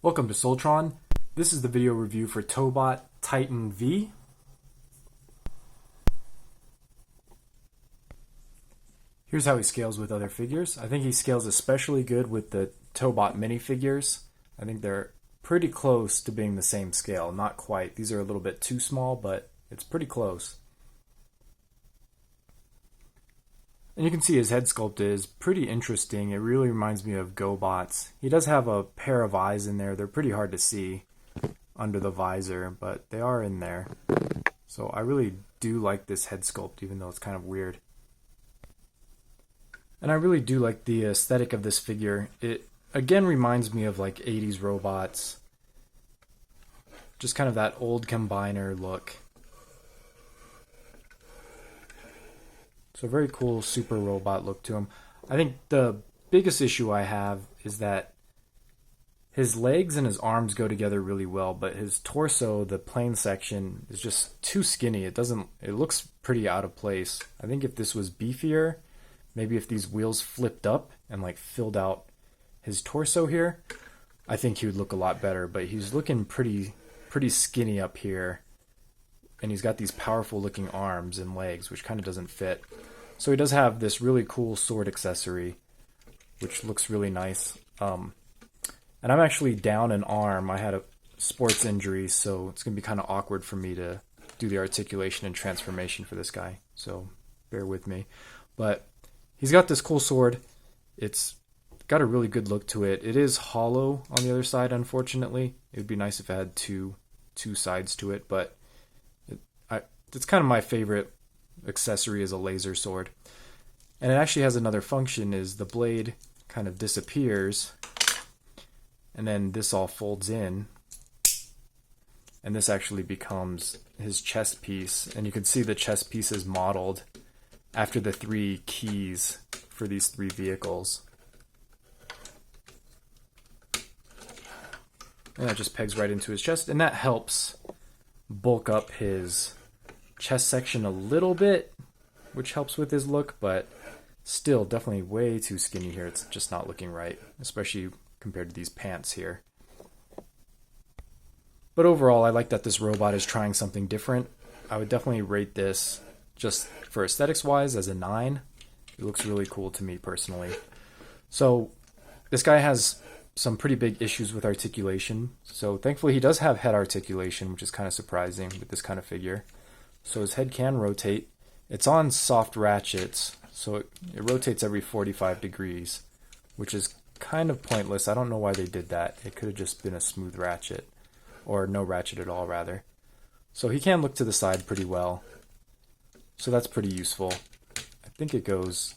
Welcome to Soltron. This is the video review for Tobot Titan V. Here's how he scales with other figures. I think he scales especially good with the Tobot minifigures. I think they're pretty close to being the same scale. Not quite. These are a little bit too small, but it's pretty close. And you can see his head sculpt is pretty interesting. It really reminds me of GoBots. He does have a pair of eyes in there. They're pretty hard to see under the visor, but they are in there. So I really do like this head sculpt, even though it's kind of weird. And I really do like the aesthetic of this figure. It again reminds me of like 80s robots. Just kind of that old combiner look. So very cool super robot look to him. I think the biggest issue I have is that his legs and his arms go together really well, but his torso, the plain section, is just too skinny. It looks pretty out of place. I think if this was beefier, maybe if these wheels flipped up and like filled out his torso here, I think he would look a lot better, but he's looking pretty skinny up here. And he's got these powerful looking arms and legs, which kind of doesn't fit. So he does have this really cool sword accessory, which looks really nice. And I'm actually down an arm. I had a sports injury, so it's going to be kind of awkward for me to do the articulation and transformation for this guy. So bear with me. But he's got this cool sword. It's got a really good look to it. It is hollow on the other side, unfortunately. It would be nice if it had two sides to it, but it's kind of my favorite accessory is a laser sword. And it actually has another function, is the blade kind of disappears and then this all folds in and this actually becomes his chest piece, and you can see the chest piece is modeled after the three keys for these three vehicles. And that just pegs right into his chest, and that helps bulk up his chest section a little bit, which helps with his look, but still definitely way too skinny here. It's just not looking right, especially compared to these pants here. But overall, I like that this robot is trying something different. I would definitely rate this, just for aesthetics wise, as a 9. It looks really cool to me personally. So this guy has some pretty big issues with articulation. So thankfully he does have head articulation, which is kind of surprising with this kind of figure. So his head can rotate. It's on soft ratchets, so it rotates every 45 degrees, which is kind of pointless. I don't know why they did that. It could have just been a smooth ratchet, or no ratchet at all, rather. So he can look to the side pretty well. So that's pretty useful. I think it goes,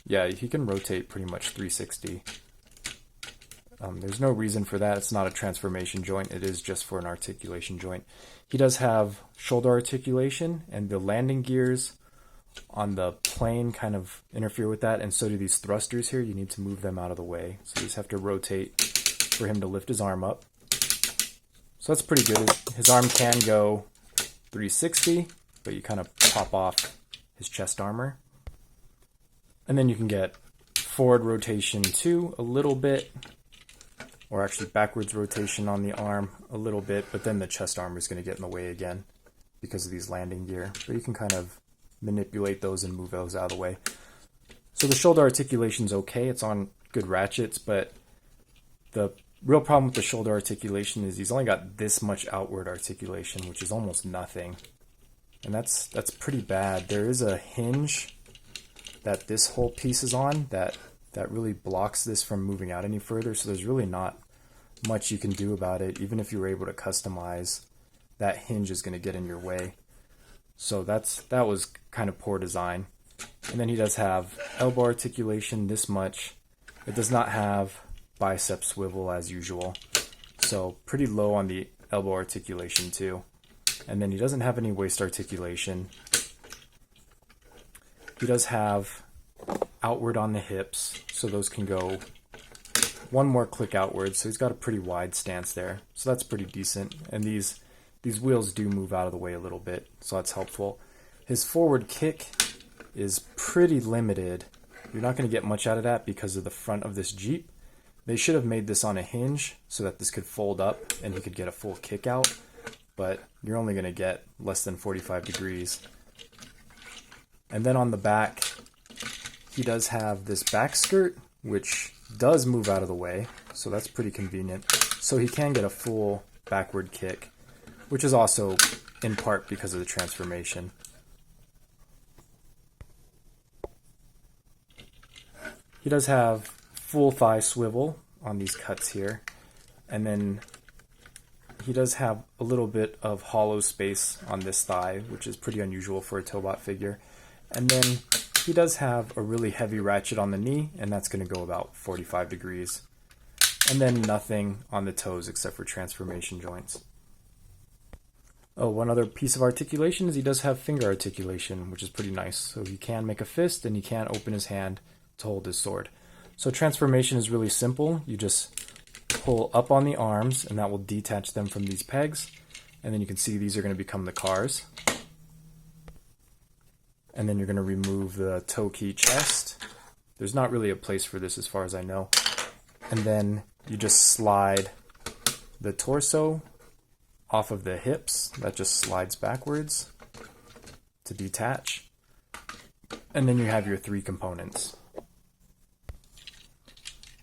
yeah, he can rotate pretty much 360. There's no reason for that. It's not a transformation joint. It is just for an articulation joint. He does have shoulder articulation, and the landing gears on the plane kind of interfere with that, and so do these thrusters here. You need to move them out of the way. So you just have to rotate for him to lift his arm up. So that's pretty good. His arm can go 360, but you kind of pop off his chest armor. And then you can get forward rotation too, a little bit, or actually backwards rotation on the arm a little bit, but then the chest armor is going to get in the way again because of these landing gear. But you can kind of manipulate those and move those out of the way. So the shoulder articulation is okay. It's on good ratchets, but the real problem with the shoulder articulation is he's only got this much outward articulation, which is almost nothing. And that's pretty bad. There is a hinge that this whole piece is on that really blocks this from moving out any further, so there's really not much you can do about it. Even if you were able to customize, that hinge is going to get in your way. So that was kind of poor design. And then he does have elbow articulation this much. It does not have bicep swivel as usual, so pretty low on the elbow articulation too. And then he doesn't have any waist articulation. He does have outward on the hips, so those can go one more click outward, so he's got a pretty wide stance there, so that's pretty decent. And these wheels do move out of the way a little bit, so that's helpful. His forward kick is pretty limited. You're not going to get much out of that because of the front of this Jeep. They should have made this on a hinge so that this could fold up and he could get a full kick out, but you're only going to get less than 45 degrees. And then on the back, he does have this back skirt, which does move out of the way, so that's pretty convenient. So he can get a full backward kick, which is also in part because of the transformation. He does have full thigh swivel on these cuts here, and then he does have a little bit of hollow space on this thigh, which is pretty unusual for a Tobot figure. And then he does have a really heavy ratchet on the knee, and that's going to go about 45 degrees. And then nothing on the toes except for transformation joints. Oh, one other piece of articulation is he does have finger articulation, which is pretty nice. So he can make a fist and he can open his hand to hold his sword. So transformation is really simple. You just pull up on the arms and that will detach them from these pegs. And then you can see these are going to become the cars. And then you're going to remove the toe key chest. There's not really a place for this as far as I know. And then you just slide the torso off of the hips. That just slides backwards to detach. And then you have your three components.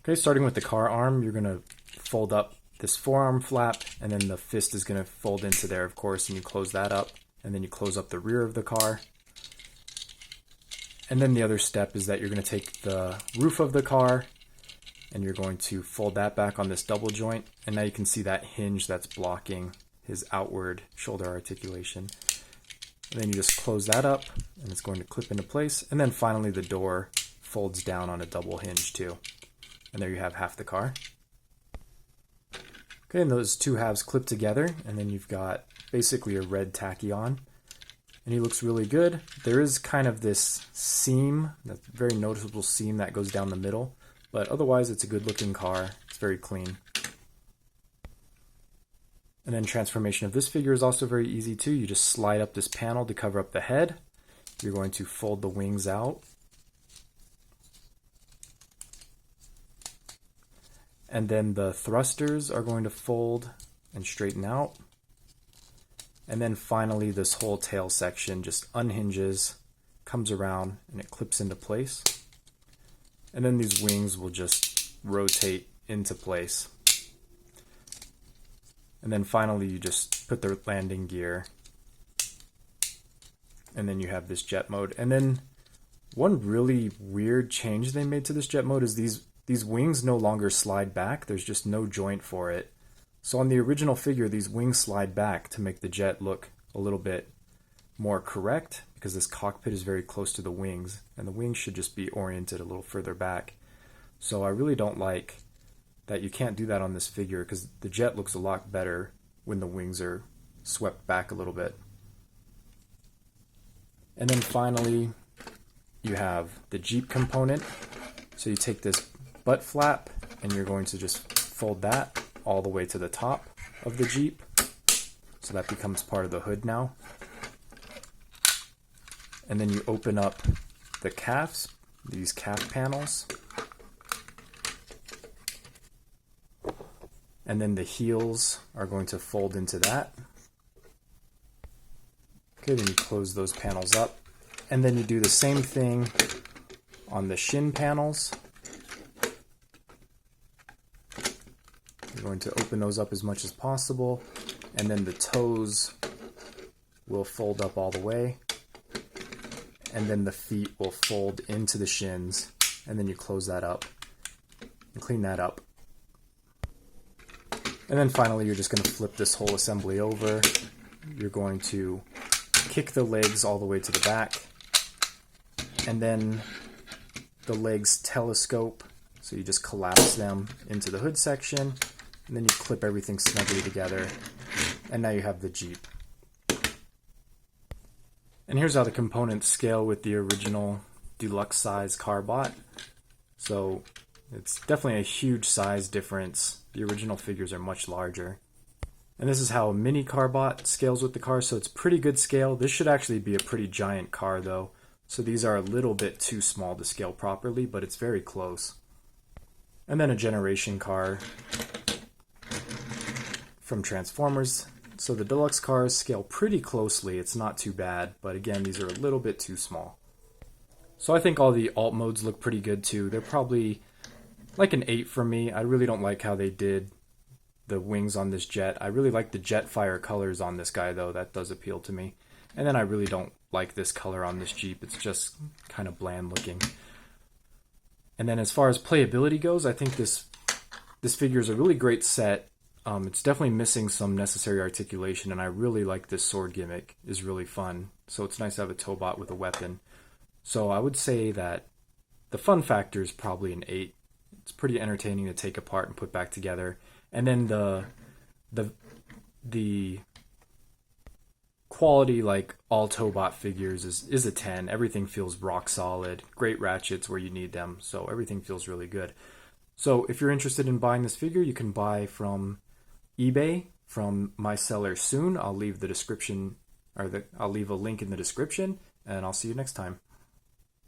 Okay, starting with the car arm, you're going to fold up this forearm flap, and then the fist is going to fold into there, of course, and you close that up, and then you close up the rear of the car. And then the other step is that you're going to take the roof of the car, and you're going to fold that back on this double joint, and now you can see that hinge that's blocking his outward shoulder articulation. And then you just close that up, and it's going to clip into place, and then finally the door folds down on a double hinge too. And there you have half the car. Okay, and those two halves clip together, and then you've got basically a red tachyon. And he looks really good. There is kind of this seam, that very noticeable seam that goes down the middle, but otherwise it's a good looking car. It's very clean. And then transformation of this figure is also very easy too. You just slide up this panel to cover up the head. You're going to fold the wings out. And then the thrusters are going to fold and straighten out. And then finally this whole tail section just unhinges, comes around, and it clips into place. And then these wings will just rotate into place. And then finally you just put the landing gear. And then you have this jet mode. And then one really weird change they made to this jet mode is these wings no longer slide back. There's just no joint for it. So on the original figure, these wings slide back to make the jet look a little bit more correct, because this cockpit is very close to the wings, and the wings should just be oriented a little further back. So I really don't like that you can't do that on this figure, because the jet looks a lot better when the wings are swept back a little bit. And then finally, you have the Jeep component. So you take this butt flap, and you're going to just fold that all the way to the top of the Jeep. So that becomes part of the hood now. And then you open up the calves, these calf panels. And then the heels are going to fold into that. Okay, then you close those panels up. And then you do the same thing on the shin panels. You're going to open those up as much as possible, and then the toes will fold up all the way, and then the feet will fold into the shins, and then you close that up and clean that up. And then finally you're just going to flip this whole assembly over. You're going to kick the legs all the way to the back, and then the legs telescope, so you just collapse them into the hood section. And then you clip everything snugly together, and now you have the Jeep. And here's how the components scale with the original deluxe size Carbot. So it's definitely a huge size difference. The original figures are much larger. And this is how a mini Carbot scales with the car, so it's pretty good scale. This should actually be a pretty giant car though. So these are a little bit too small to scale properly, but it's very close. And then a generation car from Transformers. So the deluxe cars scale pretty closely. It's not too bad, but again, these are a little bit too small. So I think all the alt modes look pretty good too. They're probably like an 8 for me. I really don't like how they did the wings on this jet. I really like the Jetfire colors on this guy though. That does appeal to me. And then I really don't like this color on this Jeep. It's just kind of bland looking. And then as far as playability goes, I think this figure is a really great set. It's definitely missing some necessary articulation, and I really like this sword gimmick. It's really fun. So it's nice to have a Tobot with a weapon. So I would say that the fun factor is probably an 8. It's pretty entertaining to take apart and put back together. And then the quality, like all Tobot figures, is a 10. Everything feels rock solid. Great ratchets where you need them. So everything feels really good. So if you're interested in buying this figure, you can buy from eBay from my seller soon. I'll leave the description, I'll leave a link in the description, and I'll see you next time.